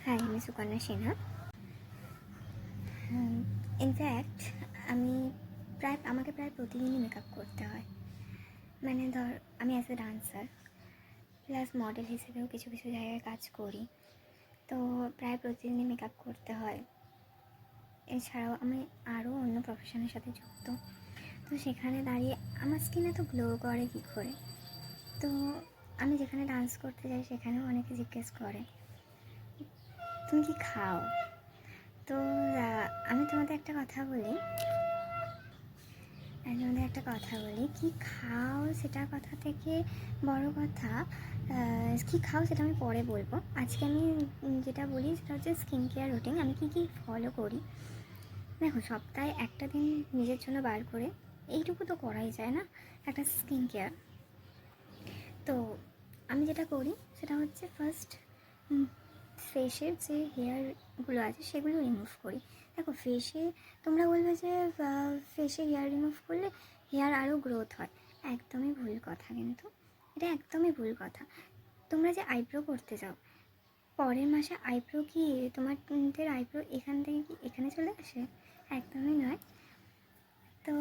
High, আমি Sukanya Sinha. In fact আমাকে প্রায় প্রতিদিনই মেকআপ করতে হয়। মানে ধর, আমি as a dancer plus model হিসেবেও কিছু কিছু জায়গায় কাজ করি, তো প্রায় প্রতিদিনই মেকআপ করতে হয়। এছাড়াও আমি আরও অন্য প্রফেশনের সাথে যুক্ত, তো সেখানে দাঁড়িয়ে আমার স্কিন এত গ্লো করে কী করে। তো আমি যেখানে ডান্স করতে যাই সেখানেও অনেকে জিজ্ঞেস করে তুমি কি খাও। তো আমি তোমাদের একটা কথা বলি কি খাও সেটার কথা থেকে বড় কথা, কি খাও সেটা আমি পরে বলবো। আজকে আমি যেটা বলি সেটা হচ্ছে স্কিন কেয়ার রুটিন, আমি কি ফলো করি। দেখো, সপ্তাহে একটা দিন নিজের জন্য বার করে এইটুকু তো করাই যায় না, একটা স্কিন কেয়ার। তো আমি যেটা করি সেটা হচ্ছে ফার্স্ট ফেসের যে হেয়ারগুলো আছে সেগুলো রিমুভ করি। দেখো, তোমরা বলবে যে ফেসে হেয়ার রিমুভ করলে হেয়ার আরও গ্রোথ হয়। একদমই ভুল কথা, কিন্তু এটা একদমই ভুল কথা। তোমরা যে আইব্রো করতে যাও, পরের মাসে আইব্রো কি তোমাদের আইব্রো এখান থেকে কি এখানে চলে আসে? একদমই নয়। তো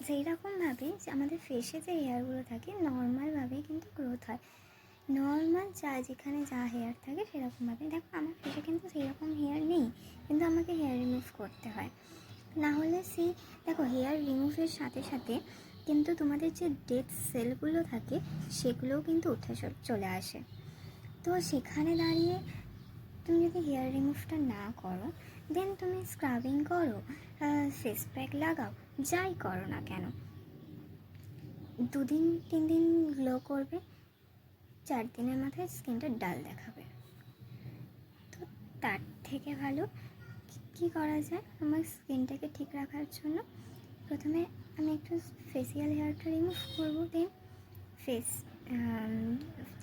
সেই রকমভাবে যে আমাদের ফেসে যে হেয়ারগুলো থাকে নর্মালভাবেই কিন্তু গ্রোথ হয়। নর্মাল যেখানে যা হেয়ার থাকে সেরকমভাবে। দেখো, আমার ফেসে কিন্তু সেই রকম হেয়ার নেই, কিন্তু আমাকে হেয়ার রিমুভ করতে হয়। না হলে দেখো, হেয়ার রিমুভের সাথে সাথে কিন্তু তোমাদের যে ডেড সেলগুলো থাকে সেগুলোও কিন্তু উঠে চলে আসে। তো সেখানে দাঁড়িয়ে তুমি যদি হেয়ার রিমুভটা না করো, দেন তুমি স্ক্রাবিং করো, ফেস প্যাক লাগাও, যাই করো না কেন, 2-3 দিন গ্লো করবে, 4 দিনের মাথায় স্কিনটা ডাল দেখাবে। তো তার থেকে ভালো কী করা যায় আমার স্কিনটাকে ঠিক রাখার জন্য? প্রথমে আমি একটু ফেসিয়াল হেয়ারটা রিমুভ করবো, দেন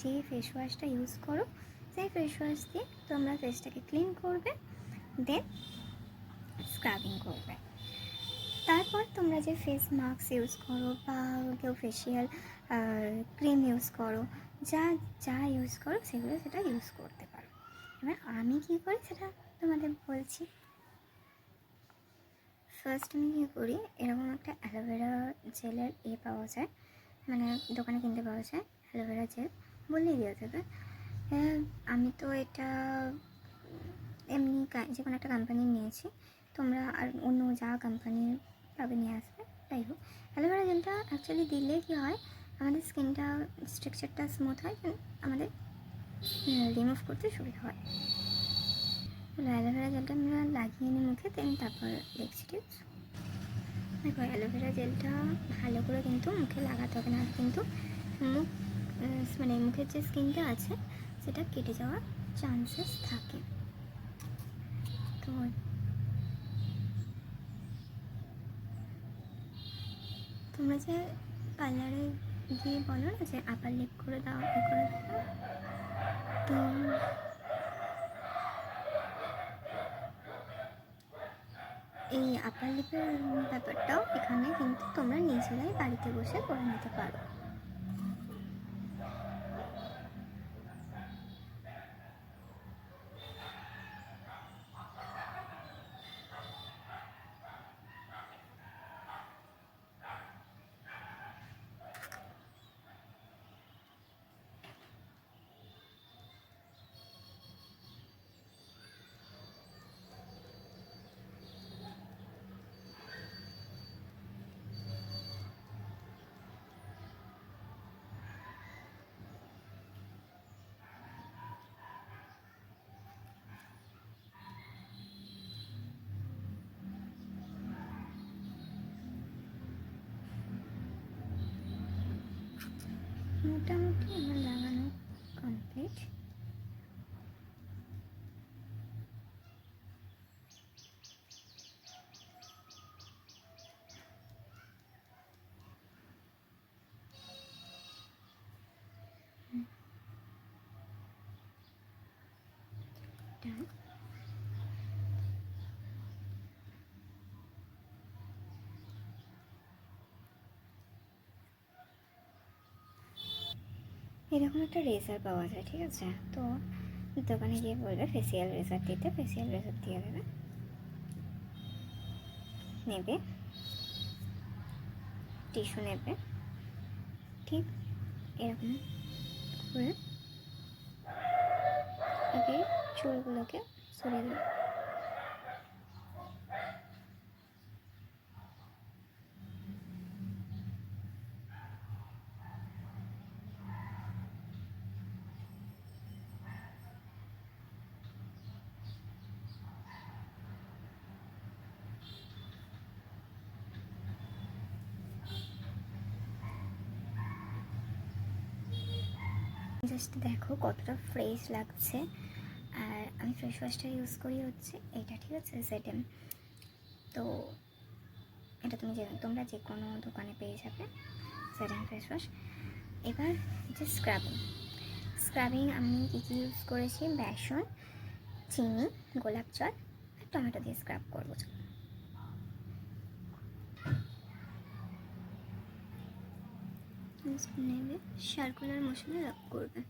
যে ফেস ওয়াশটা ইউজ করো সেই ফেস ওয়াশ দিয়ে তোমরা ফেসটাকে ক্লিন করবে, দেন স্ক্রাবিং করবে। তারপর তোমরা যে ফেস মাস্ক ইউজ করো বা কেউ ফেসিয়াল ক্রিম ইউজ করো, যা ইউজ করো সেটা ইউজ করতে পারো। এবার আমি কী করি সেটা তোমাদের বলছি। ফার্স্ট আমি কী করি, এরকম একটা অ্যালোভেরা জেলের পাওয়া যায়, মানে দোকানে কিনতে পাওয়া যায় অ্যালোভেরা জেল, বললেই দিয়ে দেবে। আমি তো এটা এমনি যে কোনো একটা কোম্পানি নিয়েছি, তোমরা আর অন্য যা কোম্পানির পাবে নিয়ে আসবে। যাই হোক, অ্যালোভেরা জেলটা অ্যাকচুয়ালি দিলে কী হয়, আমাদের স্কিনটা স্ট্রাকচারটা স্মুথ হয়, আমাদের রিমুভ করতে সুবিধা হয়। অ্যালোভেরা জেলটা আমরা লাগিয়ে নিই মুখে, তারপর দেখছি টিপস। দেখো, অ্যালোভেরা জেলটা ভালো করে কিন্তু মুখে লাগাতে হবে, না কিন্তু মানে মুখের যে স্কিনটা আছে সেটা কেটে যাওয়ার চান্সেস থাকে। তো তোমরা যে পার্লারে গিয়ে বলো না যে আপার লিপ করে দাও, করে দাও, তো এই আপার লিপের ব্যাপারটাও এখানে কিন্তু তোমরা নিজেরাই বাড়িতে বসে করে নিতে পারো। মোটামুটি আমার লাগানো কমপ্লিট। এরকম একটা রেজার পাওয়া যায়, ঠিক আছে? তো দোকানে গিয়ে বলবে ফেসিয়াল রেজার দিতে, ফেসিয়াল রেজার দিয়ে দেবে, নেবে টিস্যু নেবে, ঠিক এরকম করে আগে চুলগুলোকে সরিয়ে দেবে। জাস্ট দেখো কতটা ফ্রেশ লাগছে। আর আমি ফেস ওয়াশটা ইউজ করি হচ্ছে এটা, ঠিক আছে, ZM। তো এটা তোমরা যে কোনো দোকানে পেয়ে যাবে, ZM ফেস ওয়াশ। এবার হচ্ছে স্ক্রাবিং আমি কী কী ইউজ করেছি, বেসন, চিনি, গোলাপ জল আর টমেটো দিয়ে স্ক্রাব করবো। নেবে, সার্কুলার মোশনে রাব করবে।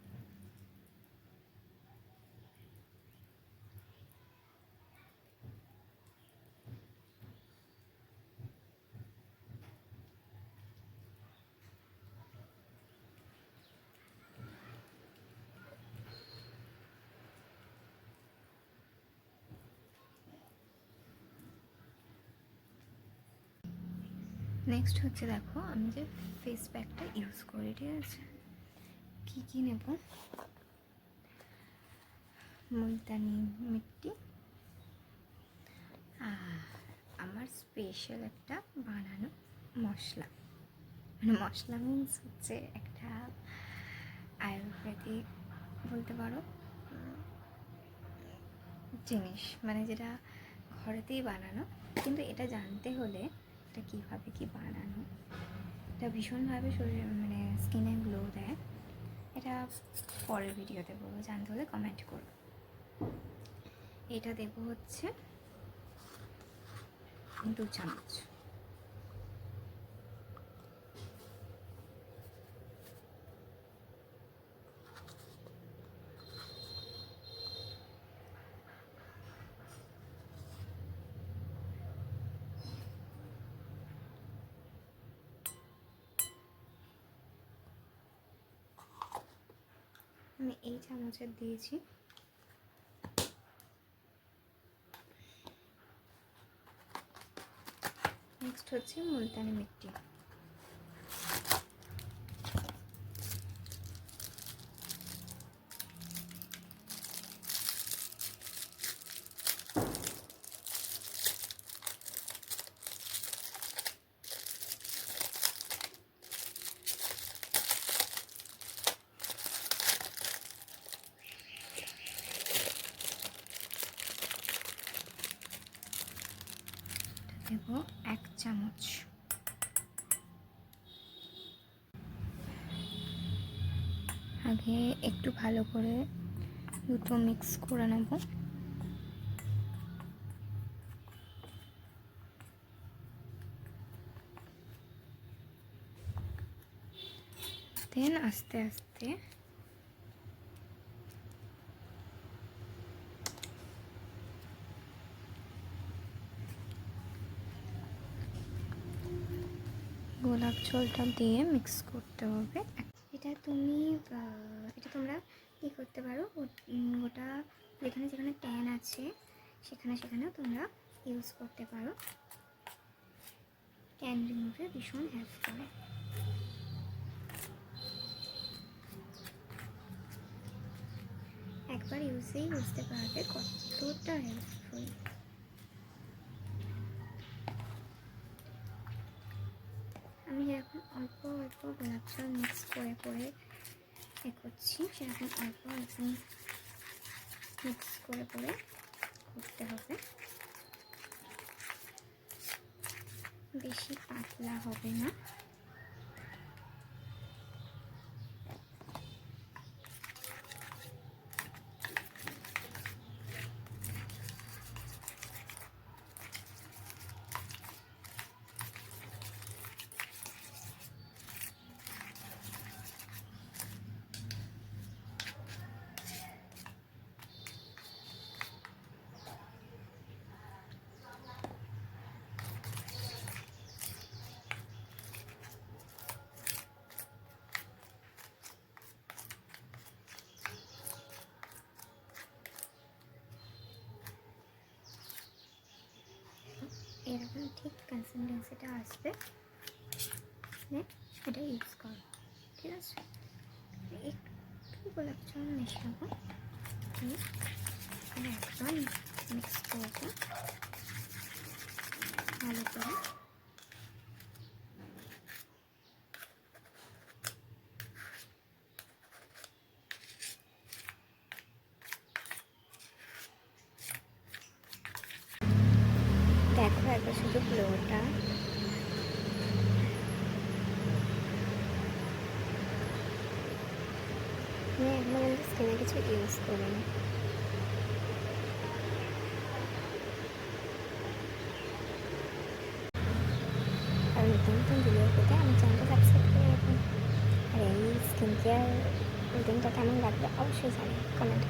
নেক্সট হচ্ছে দেখো আমি যে ফেস প্যাকটা ইউজ করি, ঠিক আছে, কী কী নেব, মুলতানি মিট্টি, আমার স্পেশাল একটা বানানো মশলা, মানে মশলা মিন্স হচ্ছে একটা আয়ুর্বেদিক বলতে পারো জিনিস, মানে যেটা ঘরেতেই বানানো, কিন্তু এটা জানতে হলে এটা কীভাবে কী বানানো, এটা ভীষণভাবে শরীরে মানে স্কিনে গ্লো দেয়। এটা পরের ভিডিওতে বলবো, জানতে হলে কমেন্ট করো। এটা দেবো হচ্ছে 2 চামচ। আমি এই চামচের দিয়েছি। নেক্সট হচ্ছে মুলতানি মিট্টি, দেব 1 চামচ। আগে একটু ভালো করে দুটো মিক্স করে নেব। দেন আস্তে আস্তে গোলাপ জলটা দিয়ে মিক্স করতে হবে। এটা তোমরা কী করতে পারো, ওটা যেখানে যেখানে ট্যান আছে সেখানেও তোমরা ইউজ করতে পারো। ট্যান রিমুভে ভীষণ হেল্প করে। একবার ইউজেই বুঝতে পারবে কতটা হেল্পফুল। আমি যেরকম অল্প অল্প গোলাপ জল মিক্স করে করে করছি, সেরকম অল্প অল্প মিক্স করে করে করতে হবে, বেশি পাতলা হবে না। এরকম ঠিক কনসিস্টেন্সিটা আসবে, এটা ইউজ করো। ঠিক আছে, একটু গোলাপ জল মেশাবো, একদম মিক্স করবো ভালো করে। দেখো একবার শুধু ফ্লোরটা, আমি একবার স্কিনে কিছু ইউজ করিনি। আর নতুন নতুন ভিডিও পেতে আমি চ্যানেলটা সাবস্ক্রাইব করে রাখুন। আর এই স্কিন কেয়ার রুটিনটা কেমন লাগবে অবশ্যই জানি, কমেন্ট করে।